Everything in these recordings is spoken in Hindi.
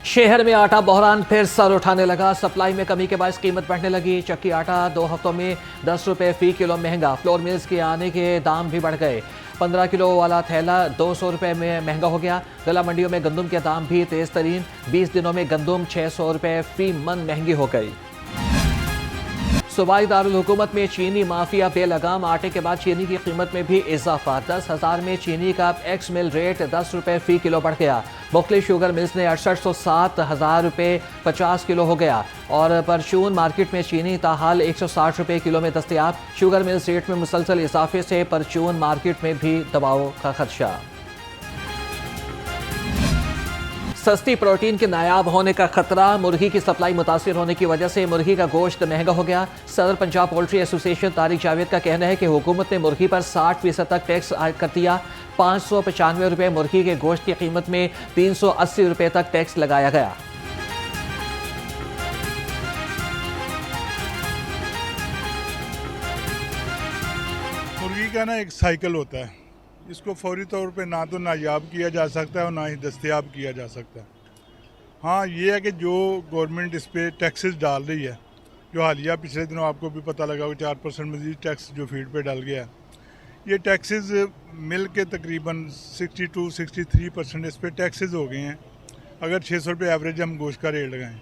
शहर में आटा बहरान फिर सर उठाने लगा। सप्लाई में कमी के बायस कीमत बढ़ने लगी। चक्की आटा 2 हफ्तों में 10 रुपये फी किलो महंगा। फ्लोर मिल्स के आने के दाम भी बढ़ गए। 15 किलो वाला थैला 200 रुपये में महंगा हो गया। गला मंडियों में गंदम के दाम भी तेज तरीन। 20 दिनों में गंदम 600 रुपये फी मन महंगी हो गई। सूबाई दारुल हुकूमत में चीनी माफिया बेलगाम। आटे के बाद चीनी की कीमत में भी इजाफा। 10,000 में चीनी का एक्स मिल रेट 10 रुपये फी किलो बढ़ गया। मुख्तलिफ शुगर मिल्स ने 6807 हज़ार रुपये 50 किलो हो गया। और परचून मार्केट में चीनी ताहाल 160 रुपये किलो में दस्तयाब। शुगर मिल्स रेट में मुसलसल इजाफे से परचून मार्केट में भी दबाव का खदशा। सस्ती प्रोटीन के नायाब होने का खतरा। मुर्गी की सप्लाई मुतासिर होने की वजह से मुर्गी का गोश्त महंगा हो गया। सदर पंजाब पोल्ट्री एसोसिएशन तारिक जावेद का कहना है कि हुकूमत ने मुर्गी पर 60% तक टैक्स आयद कर दिया। 595 रुपये मुर्गी के गोश्त की कीमत में 380 रुपये तक टैक्स लगाया गया। मुर्गी का ना एक साइकिल होता है, इसको फौरी तौर पे ना तो नायाब किया जा सकता है और ना ही दस्तयाब किया जा सकता है। हाँ, ये है कि जो गवर्नमेंट इस पर टैक्सेस डाल रही है, जो हालिया पिछले दिनों आपको भी पता लगा कि 4% मजीद टैक्स जो फीड पे डाल गया है, ये टैक्सेस मिल के तकरीबन 62-63% इस पर टैक्सेस हो गए हैं। अगर 600 रुपये एवरेज हम गोश्त का रेट लगाएँ,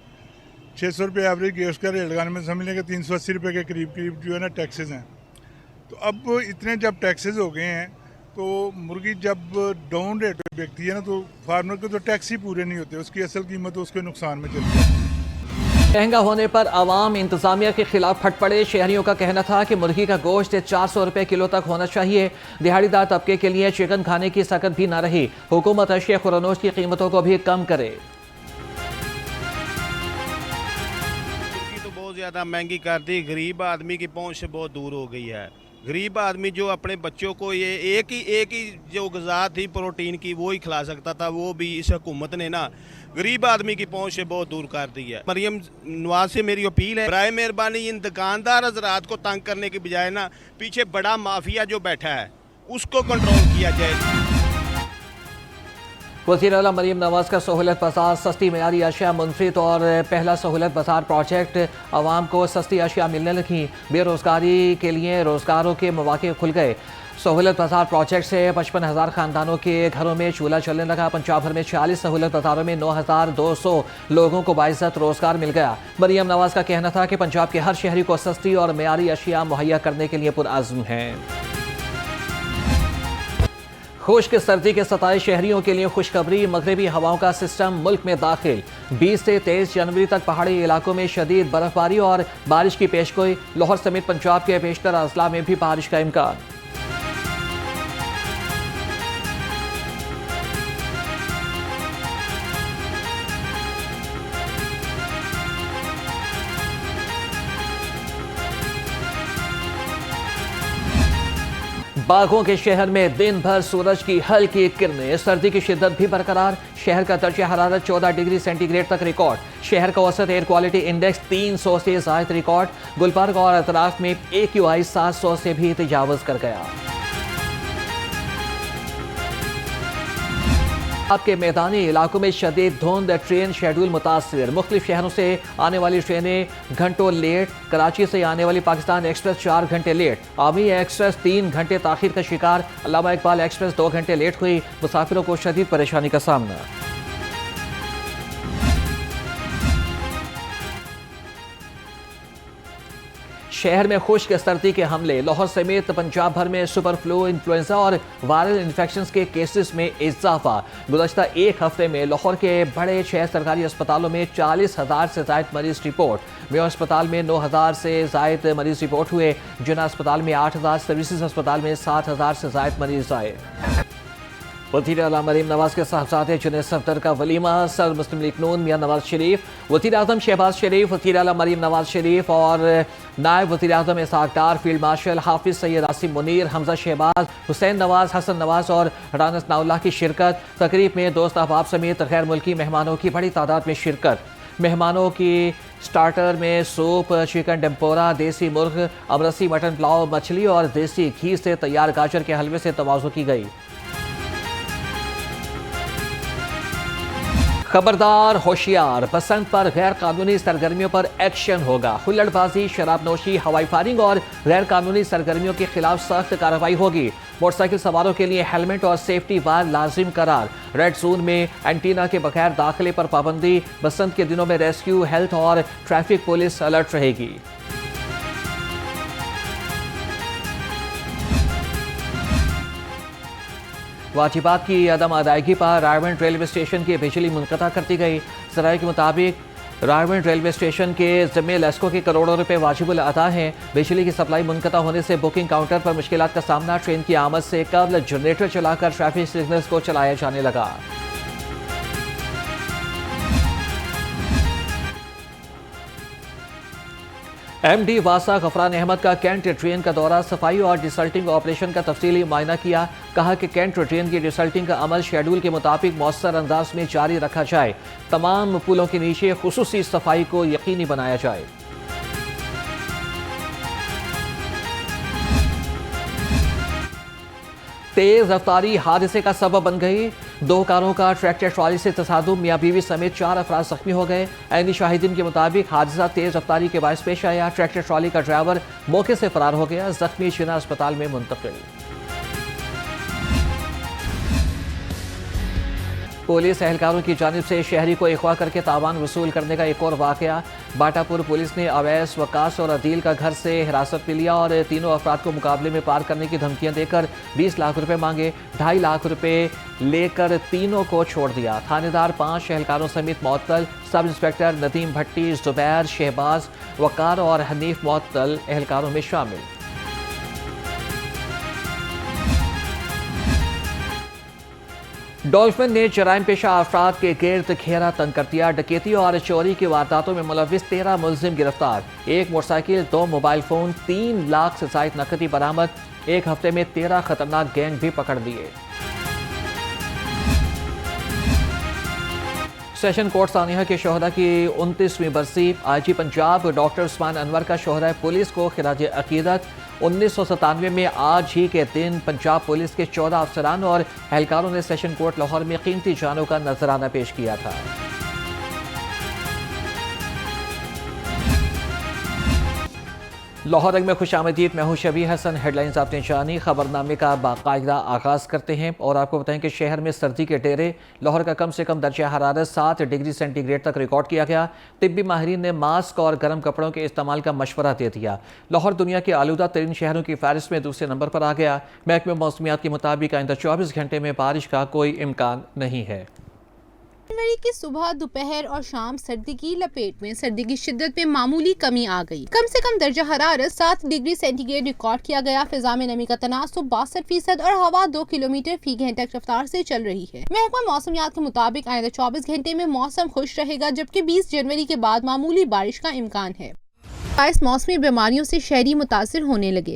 600 रुपये एवरेज गोश्त का रेट लगाने में समझ लें कि 380 रुपये के करीब जो है ना टैक्सेस हैं। तो अब इतने जब टैक्सेस हो गए हैं तो मुर्गी जब डाउन रेट पे बिकती है ना, तो फार्मर को तो टैक्स ही पूरे नहीं होते, उसकी असल कीमत उसके नुकसान में चलती है। महंगा होने पर आवाम इंतजामिया के खिलाफ फट पड़े। शहरियों का कहना था कि मुर्गी का गोश्त 400 रुपये किलो तक होना चाहिए। दिहाड़ीदार तबके के लिए चिकन खाने की सकत भी ना रही। हुकूमत अशिया खुरानोश की कीमतों को भी कम करे। मुर्गी तो बहुत ज़्यादा महंगी कर दी। गरीब आदमी की पहुंच से बहुत दूर हो गई है। गरीब आदमी जो अपने बच्चों को ये एक ही जो ग़िज़ा थी प्रोटीन की वो ही खिला सकता था, वो भी इस हुकूमत ने ना गरीब आदमी की पहुंच से बहुत दूर कर दी है। मरियम नवाज से मेरी अपील है, बराए मेहरबानी इन दुकानदार हज़रात को तंग करने के बजाय ना पीछे बड़ा माफिया जो बैठा है उसको कंट्रोल किया जाए। वज़ीर आला मरीम नवाज का सहूलत बाजार सस्ती मयारी अशिया मुनफरिद और पहला सहूलत बाजार प्रोजेक्ट आवाम को सस्ती अशिया मिलने लगी। बेरोज़गारी के लिए रोज़गारों के मौके खुल गए। सहूलत बाजार प्रोजेक्ट से 55,000 ख़ानदानों के घरों में चूल्हा चलने लगा। पंजाब भर में 46 सहूलत बाजारों में 9,200 लोगों को बाइज़्ज़त रोज़गार मिल गया। मरीम नवाज का कहना था कि पंजाब के हर शहरी को सस्ती और मयारी अशिया मुहैया करने के लिए पुरअज़्म है। खुश्क सर्दी के सताए शहरियों के लिए खुशखबरी। मगरबी हवाओं का सिस्टम मुल्क में दाखिल। 20 से 23 जनवरी तक पहाड़ी इलाकों में शदीद बर्फबारी और बारिश की पेशगोई। लाहौर समेत पंजाब के बेशतर अजला में भी बारिश का इम्कान। बागों के शहर में दिन भर सूरज की हल्की किरणें। सर्दी की शिद्दत भी बरकरार। शहर का दर्जा हरारत 14 डिग्री सेंटीग्रेड तक रिकॉर्ड। शहर का औसत एयर क्वालिटी इंडेक्स 300 से ज़ायद रिकॉर्ड। गुलबर्ग और अतराफ में AQI 700 से भी तजावुज कर गया। आपके मैदानी इलाकों में शदीद धुंध। ट्रेन शेड्यूल मुतासिर। मुख्तलिफ शहरों से आने वाली ट्रेनें घंटों लेट। कराची से आने वाली पाकिस्तान एक्सप्रेस 4 घंटे लेट। आर्मी एक्सप्रेस 3 घंटे ताखीर का शिकार। अल्लामा इकबाल एक्सप्रेस 2 घंटे लेट हुई। मुसाफिरों को शदीद परेशानी का सामना। शहर में खुश्क सर्दी के हमले। लाहौर समेत पंजाब भर में सुपर फ्लू, इन्फ्लुएंजा और वायरल इन्फेक्शंस के केसेस में इजाफा। गुज़श्ता एक हफ्ते में लाहौर के बड़े 6 सरकारी अस्पतालों में 40,000 से ज़ायद मरीज रिपोर्ट। मेयो अस्पताल में 9,000 से ज़ायद मरीज रिपोर्ट हुए। जिना अस्पताल में 8,000, सर्विसेज अस्पताल में 7,000 से ज़ायद मरीज आए। वज़ीर आला मरीम नवाज के साहबजादे जुनैद सफदर का वलीमा। सदर मुस्लिम लीग नून मियां नवाज शरीफ, वज़ीर आज़म शहबाज शरीफ, वज़ीर आला मरीम नवाज शरीफ और नायब वज़ीर आज़म इसहाक डार, फील्ड मार्शल हाफिज़ सैयद आसिम मुनीर, हमजा शहबाज, हुसैन नवाज, हसन नवाज और राना सनाउल्लाह की शिरकत। तकरीब में दोस्त अहबाब समेत गैर मुल्की मेहमानों की बड़ी तादाद में शिरकत। मेहमानों की स्टार्टर में सूप, चिकन टेम्पोरा, देसी मुर्ग, अमरसी मटन पुलाव, मछली और देसी घी से तैयार गाजर के हलवे से तवाज़ु की गई। खबरदार होशियार, बसंत पर गैर कानूनी सरगर्मियों पर एक्शन होगा। हुल्लड़बाजी, शराबनोशी, हवाई फायरिंग और गैर कानूनी सरगर्मियों के खिलाफ सख्त कार्रवाई होगी। मोटरसाइकिल सवारों के लिए हेलमेट और सेफ्टी वायर लाजिम करार। रेड जोन में एंटीना के बगैर दाखिले पर पाबंदी। बसंत के दिनों में रेस्क्यू, हेल्थ और ट्रैफिक पुलिस अलर्ट रहेगी। वाजिबात की अदम अदायगी पर रायगढ़ रेलवे स्टेशन की बिजली मुनक़ता कर दी गई। ज़राए के मुताबिक रायगढ़ रेलवे स्टेशन के ज़िम्मे लेस्को के करोड़ों रुपए वाजिबुल अदा हैं। बिजली की सप्लाई मुनक़ता होने से बुकिंग काउंटर पर मुश्किलात का सामना। ट्रेन की आमद से कबल जनरेटर चलाकर ट्रैफिक सिग्नल्स को चलाया जाने लगा। एमडी वासा गफरान अहमद का कैंट ट्रेन का दौरा, सफाई और डिसल्टिंग ऑपरेशन का तफसीली मुआयना किया। कहा कि कैंट ट्रेन की डिसल्टिंग का अमल शेड्यूल के मुताबिक मौसर अंदाज में जारी रखा जाए। तमाम पुलों के नीचे खुसूसी सफाई को यकीनी बनाया जाए। तेज रफ्तारी हादसे का सबब बन गई। 2 कारों का ट्रैक्टर ट्रॉली से तसादुम, मियां बीवी समेत 4 अफराद जख्मी हो गए। ऐनी शाहिदीन के मुताबिक हादसा तेज रफ्तारी के बायस पेश आया। ट्रैक्टर ट्रॉली का ड्राइवर मौके से फरार हो गया। जख्मी जिना अस्पताल में मुंतकिल। पुलिस एहलकारों की जानिब से शहरी को अगवा करके तावान वसूल करने का एक और वाकया। बाटापुर पुलिस ने अवैस, वकास और अदील का घर से हिरासत में लिया और तीनों अफराद को मुकाबले में पार करने की धमकियां देकर 20 लाख रुपए मांगे। 2.5 लाख रुपए लेकर तीनों को छोड़ दिया। थानेदार 5 एहलकारों समेत मुअत्तल। सब इंस्पेक्टर नदीम भट्टी, जुबैर, शहबाज, वकार और हनीफ मुअत्तल एहलकारों में शामिल। डॉल्फिन ने जराइम पेशा अफराद के गिर्द घेरा तंग कर दिया। डकैती और चोरी की वारदातों में मुलविस 13 मुलजिम गिरफ्तार। 1 मोटरसाइकिल, 2 मोबाइल फोन, 3 लाख से जायद नकदी बरामद। 1 हफ्ते में 13 खतरनाक गैंग भी पकड़ लिए। सेशन कोर्ट सानिया के शोहदा की 29वीं बरसी। IG पंजाब डॉक्टर उस्मान अनवर का शोहदा पुलिस को खिराज अकीदत। 1997 में आज ही के दिन पंजाब पुलिस के 14 अफसरान और एहलकारों ने सेशन कोर्ट लाहौर में कीमती जानों का नजराना पेश किया था। लाहौर में खुश आमदीद। मैं हूं शबी हसन। हेडलाइंस आपने जानी। खबरनामे का बाकायदा आगाज़ करते हैं और आपको बताएं कि शहर में सर्दी के डेरे। लाहौर का कम से कम दर्जा हरारत 7 डिग्री सेंटीग्रेड तक रिकॉर्ड किया गया। तिब्बी माहिरीन ने मास्क और गर्म कपड़ों के इस्तेमाल का मशवरा दे दिया। लाहौर दुनिया के आलूदा तरीन शहरों की फहरिस्त में दूसरे नंबर पर आ गया। महकमे मौसमियात के मुताबिक आइंदा 24 घंटे में बारिश का कोई इम्कान नहीं है। जनवरी की सुबह, दोपहर और शाम सर्दी की लपेट में। सर्दी की शिद्दत में मामूली कमी आ गई। कम से कम दर्जा हरारत 7 डिग्री सेंटीग्रेड रिकॉर्ड किया गया। फिजा में नमी का तनासुब 62% और हवा 2 किलोमीटर फी घंटा की रफ्तार से चल रही है। महकमा मौसमियात के मुताबिक आइंदा 24 घंटे में मौसम खुश रहेगा, जबकि 20 जनवरी के बाद मामूली बारिश का इम्कान है। मौसमी बीमारियों से शहरी मुतासिर होने लगे।